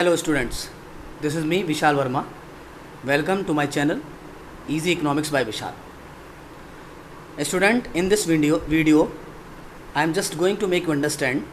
Hello students, this is me Vishal Verma. Welcome to my channel Easy Economics by Vishal. A student, in this video I am just going to make you understand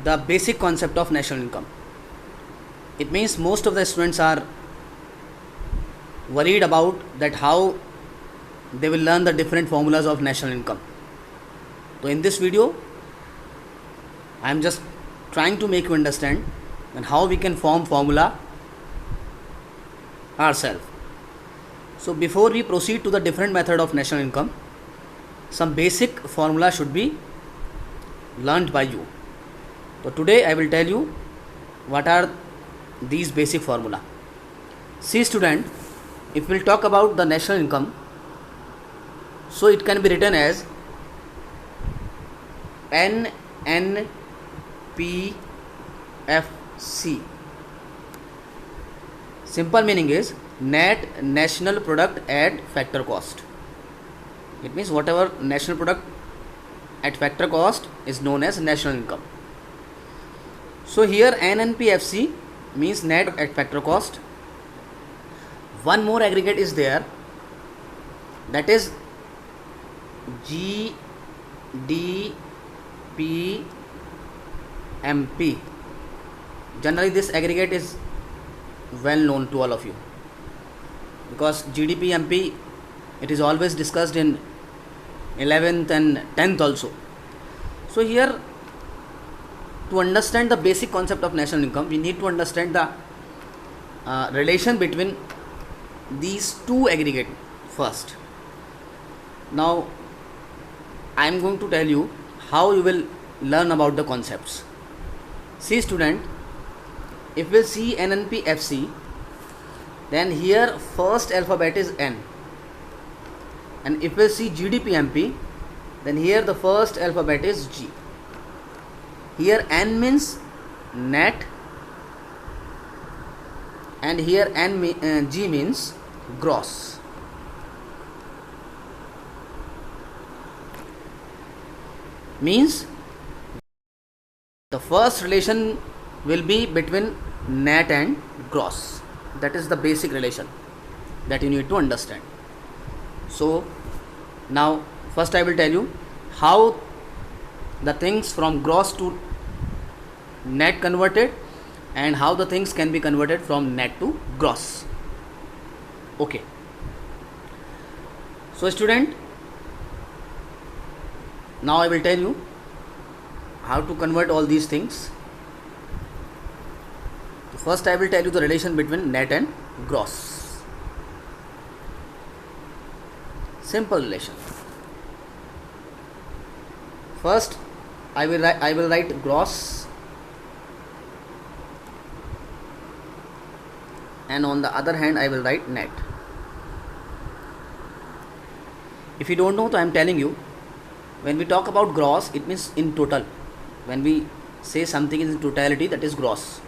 the basic concept of national income. It means most of the students are worried about that how they will learn the different formulas of national income. So in this video I am just trying to make you understand and how we can form formula ourselves. So before we proceed to the different method of national income, some basic formula should be learned by you. So today I will tell you what are these basic formula. See student, if we will talk about the national income, so it can be written as NNPFC. Simple meaning is net national product at factor cost. It means whatever national product at factor cost is known as national income. So here NNPFC means net at factor cost. One more aggregate is there, that is GDPMP. Generally this aggregate is well known to all of you, because GDPMP, it is always discussed in 11th and 10th also. So here, to understand the basic concept of national income, we need to understand the relation between these two aggregates first. Now I am going to tell you how you will learn about the concepts. See student, if we see NNPFC, then here first alphabet is N, and if we see GDPMP, then here the first alphabet is G. Here N means net, and here G means gross. Means the first relation will be between net and gross. That is the basic relation that you need to understand. So now first I will tell you how the things from gross to net converted, and how the things can be converted from net to gross. Okay. So student, now I will tell you how to convert all these things. First I will tell you the relation between net and gross. Simple relation. First I will write gross, and on the other hand I will write net. If you don't know, so I am telling you, when we talk about gross, it means in total. When we say something is in totality, that is gross.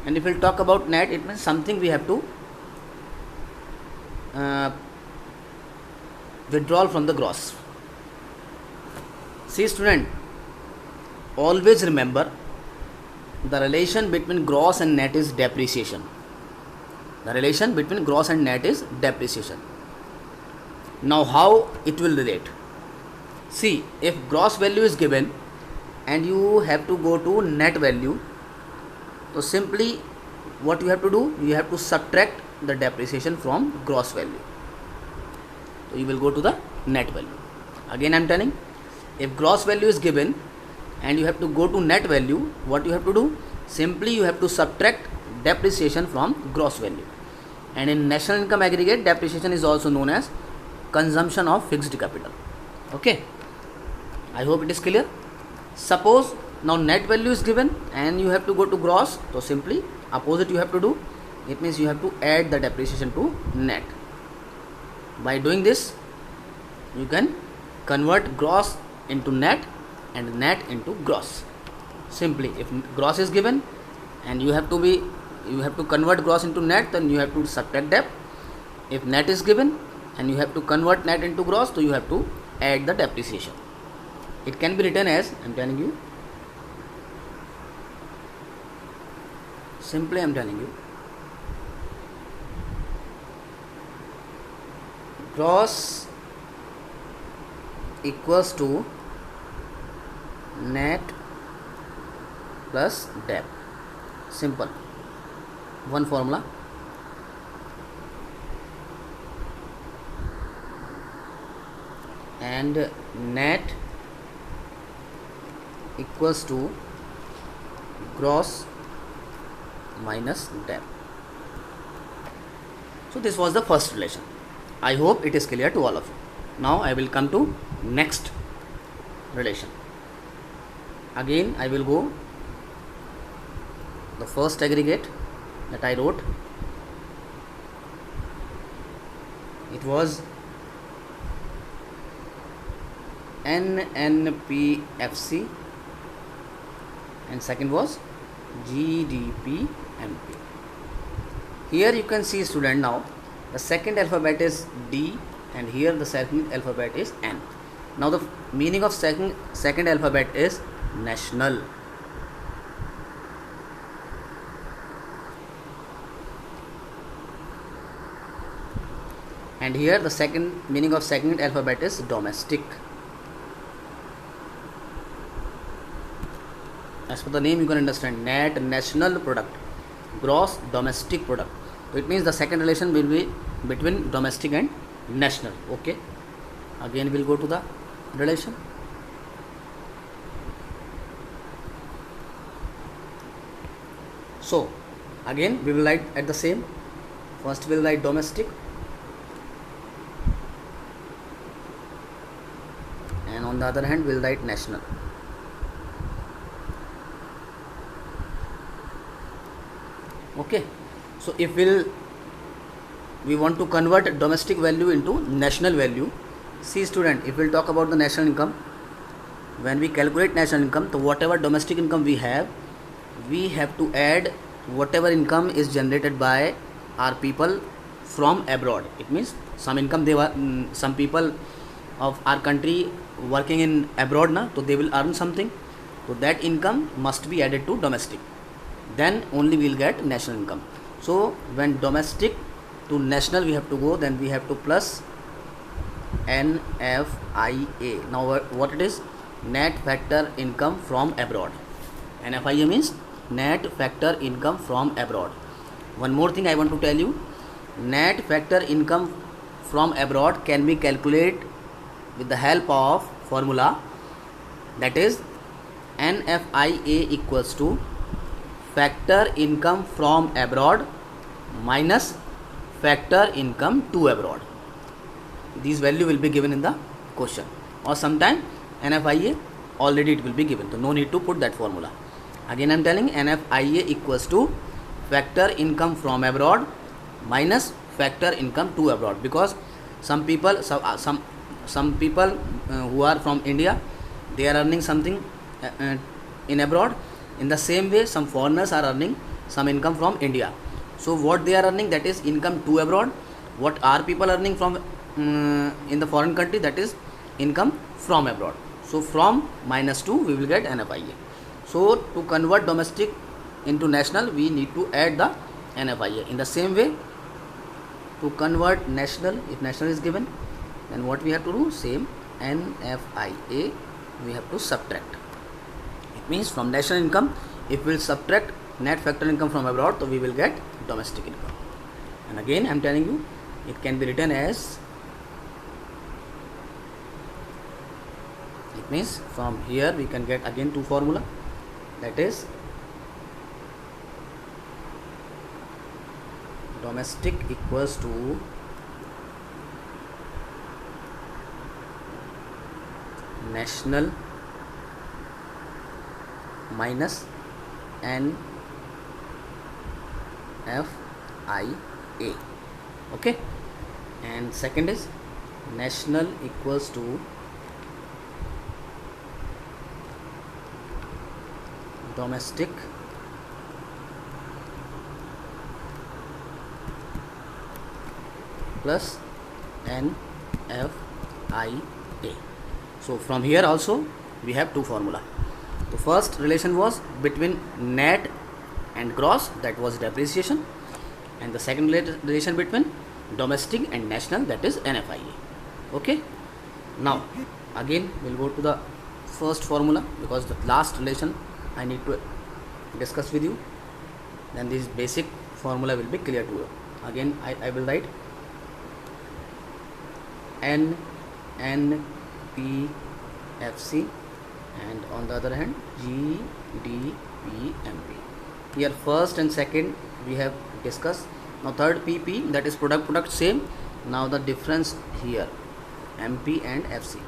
And if we talk about net, it means something we have to withdraw from the gross. See student, always remember the relation between gross and net is depreciation. The relation between gross and net is depreciation. Now how it will relate? See, if gross value is given and you have to go to net value, so simply what you have to do, you have to subtract the depreciation from gross value. So you will go to the net value. Again I am telling, if gross value is given and you have to go to net value, what you have to do? Simply you have to subtract depreciation from gross value. And in national income aggregate, depreciation is also known as consumption of fixed capital. Okay, I hope it is clear. Suppose now net value is given and you have to go to gross, so simply opposite you have to do. It means you have to add the depreciation to net. By doing this, you can convert gross into net and net into gross. Simply, if gross is given and you have to convert gross into net, then you have to subtract dep. If net is given and you have to convert net into gross, so you have to add the depreciation. It can be written as, I am telling you, simply I'm telling you, gross equals to net plus debt. Simple, one formula. And net equals to gross minus debt. So this was the first relation. I hope it is clear to all of you. Now I will come to next relation. Again I will go the first aggregate that I wrote. It was NNPFC and second was GDPMP. Here you can see, student, now the second alphabet is D and here the second alphabet is N. Now the meaning of second alphabet is national. And here the second meaning of second alphabet is domestic. As per the name you can understand, net national product, gross domestic product. So it means the second relation will be between domestic and national. Okay, again we'll go to the relation. So again we will write at the same. First we will write domestic and on the other hand we will write national. Okay, so if we want to convert domestic value into national value, see student, if we'll talk about the national income, when we calculate national income, so whatever domestic income we have to add whatever income is generated by our people from abroad. It means some income some people of our country working in abroad na, so they will earn something, so that income must be added to domestic, then only we will get national income. So when domestic to national we have to go, then we have to plus NFIA. Now what it is? Net factor income from abroad. NFIA means net factor income from abroad. One more thing I want to tell you, net factor income from abroad can be calculated with the help of formula, that is NFIA equals to factor income from abroad minus factor income to abroad. These value will be given in the question, or sometime NFIA already it will be given, so no need to put that formula. Again I am telling, NFIA equals to factor income from abroad minus factor income to abroad, because some people who are from India, they are earning something in abroad. In the same way, some foreigners are earning some income from India. So what they are earning, that is income to abroad. What our people earning from in the foreign country, that is income from abroad. So from minus 2 we will get NFIA. So to convert domestic into national, we need to add the NFIA. In the same way, to convert national, if national is given, then what we have to do? Same, NFIA we have to subtract. It means from national income, if we will subtract net factor income from abroad, so we will get domestic income. And again I am telling you, it can be written as, it means from here we can get again two formula, that is domestic equals to national minus NFIA. Okay, and second is national equals to domestic plus NFIA. So from here also we have two formula. The first relation was between net and gross, that was depreciation, and the second relation between domestic and national, that is NFIA. Okay, now again we'll go to the first formula, because the last relation I need to discuss with you, then this basic formula will be clear to you. Again I will write NPFC, and on the other hand GDPMP. Here first and second we have discussed. Now third PP, that is product same. Now the difference here, MP and FC.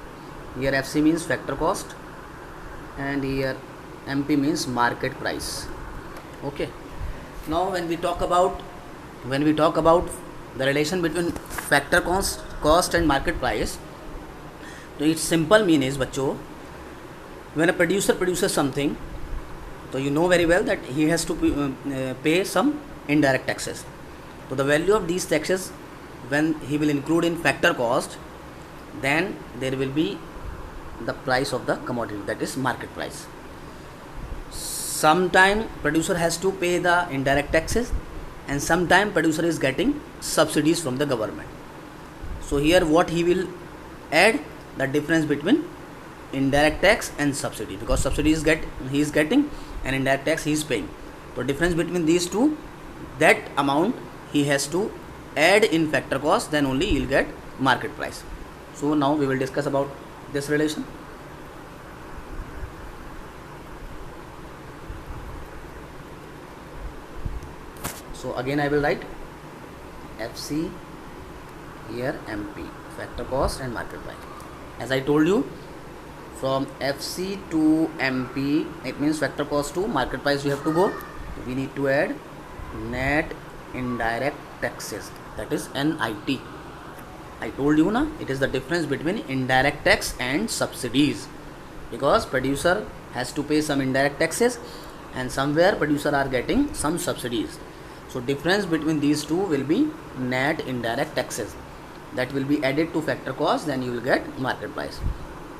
Here FC means factor cost and here MP means market price. Okay, now when we talk about the relation between factor cost and market price, तो its simple mean is बच्चों, when a producer produces something, so you know very well that he has to pay some indirect taxes. So the value of these taxes, when he will include in factor cost, then there will be the price of the commodity, that is market price. Sometime producer has to pay the indirect taxes, and sometime producer is getting subsidies from the government. So here what he will add, the difference between indirect tax and subsidy, because subsidy he is getting and indirect tax he is paying. So difference between these two, that amount he has to add in factor cost, then only he will get market price. So now we will discuss about this relation. So again I will write FC, here MP, factor cost and market price. As I told you, from FC to MP, it means factor cost to market price we have to go. We need to add net indirect taxes, that is NIT. I told you na, it is the difference between indirect tax and subsidies, because producer has to pay some indirect taxes and somewhere producer are getting some subsidies. So difference between these two will be net indirect taxes, that will be added to factor cost, then you will get market price.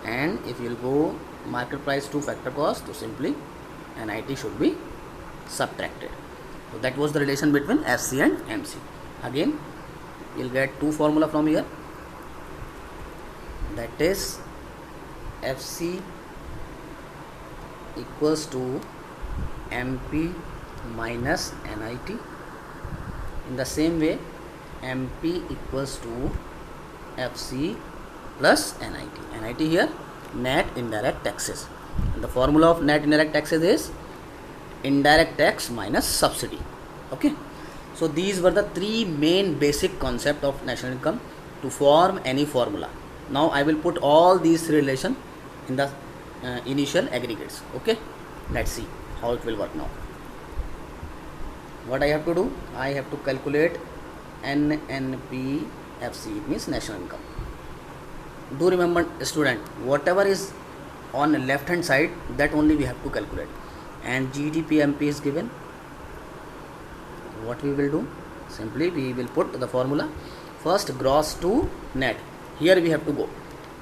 And if you will go market price to factor cost, so simply NIT should be subtracted. So that was the relation between FC and MC. Again you will get two formula from here, that is FC equals to MP minus NIT. In the same way, MP equals to FC plus NIT. NIT here net indirect taxes. And the formula of net indirect taxes is indirect tax minus subsidy. Okay, so these were the three main basic concept of national income to form any formula. Now I will put all these relation in the initial aggregates. Okay, let's see how it will work now. What I have to do, I have to calculate NNPFC, it means national income. Do remember student, whatever is on the left hand side, that only we have to calculate. And GDPMP is given. What we will do, simply we will put the formula first gross to net. Here we have to go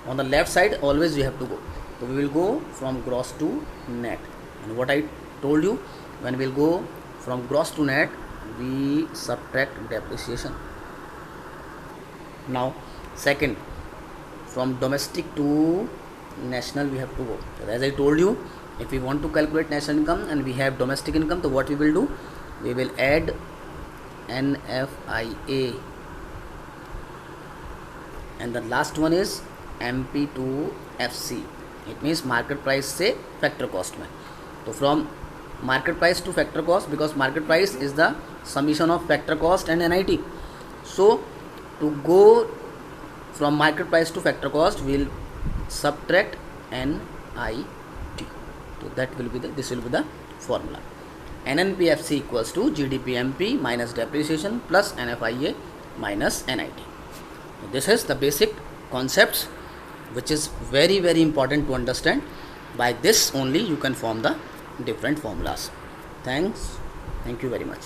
on the left side, always we have to go. So we will go from gross to net. And what I told you, when we will go from gross to net, we subtract depreciation. Now second, from domestic to national we have to go. So as I told you, if we want to calculate national income and we have domestic income, so what we will do, we will add NFIA, and the last one is MP to FC. It means market price से factor cost में. So from market price to factor cost, because market price is the summation of factor cost and NIT. So to go from market price to factor cost, we will subtract NIT. So that will be this will be the formula. NNPFC equals to GDPMP minus depreciation plus NFIA minus NIT. So this is the basic concepts which is very important to understand. By this only you can form the different formulas. Thank you very much.